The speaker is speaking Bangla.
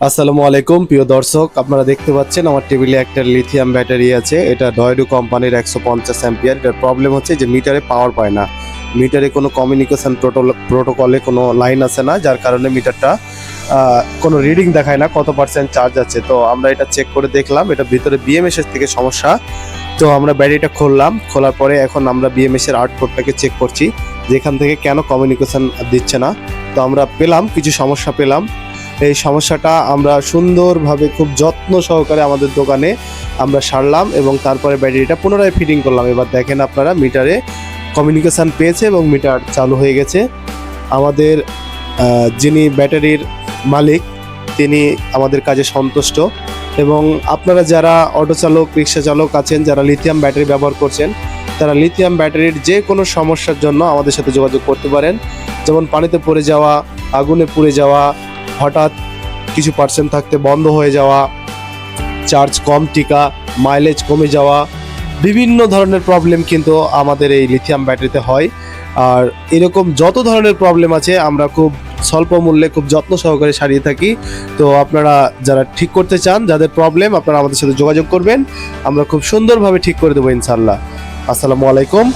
আসসালামু আলাইকুম প্রিয় দর্শক, আপনারা দেখতে পাচ্ছেন আমার টেবিলে একটা লিথিয়াম ব্যাটারি আছে। এটা ডয়ডু কোম্পানির 150 অ্যাম্পিয়ার। এটার প্রবলেম হচ্ছে যে মিটারে পাওয়ার পায় না। মিটারে কোনো কমিউনিকেশন প্রোটোকলে কোনো লাইন আছে না, যার কারণে মিটারটা কোনো রিডিং দেখায় না কত পার্সেন্ট চার্জ আছে। তো আমরা এটা চেক করে দেখলাম এটা ভিতরে বিএমএস এর থেকে সমস্যা। তো আমরা ব্যাটারিটা খুললাম, খোলার পরে এখন আমরা বিএমএস এর আউটপুটটাকে চেক করছি যেখান থেকে কেন কমিউনিকেশন দিচ্ছে না। তো আমরা কিছু সমস্যা পেলাম। এই সমস্যাটা আমরা সুন্দরভাবে খুব যত্ন সহকারে আমাদের দোকানে আমরা সারলাম এবং তারপরে ব্যাটারিটা পুনরায় ফিটিং করলাম। এবার দেখেন আপনারা মিটারে কমিউনিকেশান পেয়েছে এবং মিটার চালু হয়ে গেছে। আমাদের যিনি ব্যাটারির মালিক তিনি আমাদের কাজে সন্তুষ্ট। এবং আপনারা যারা অটো চালক, রিক্সা চালক আছেন, যারা লিথিয়াম ব্যাটারি ব্যবহার করছেন, তারা লিথিয়াম ব্যাটারির যে কোনো সমস্যার জন্য আমাদের সাথে যোগাযোগ করতে পারেন। যেমন পানিতে পড়ে যাওয়া, আগুনে পুড়ে যাওয়া, হঠাৎ কিছু পার্সেন্ট থাকতে বন্ধ হয়ে যাওয়া, চার্জ কম টিকা, মাইলেজ কমে যাওয়া, বিভিন্ন ধরনের প্রবলেম কিন্তু আমাদের এই লিথিয়াম ব্যাটারিতে হয়। আর এরকম যত ধরনের প্রবলেম আছে আমরা খুব স্বল্প মূল্যে খুব যত্ন সহকারে সারিয়ে থাকি। তো আপনারা যারা ঠিক করতে চান, যাদের প্রবলেম, আপনারা আমাদের সাথে যোগাযোগ করবেন, আমরা খুব সুন্দরভাবে ঠিক করে দেবো ইনশাল্লাহ। আসসালামু আলাইকুম।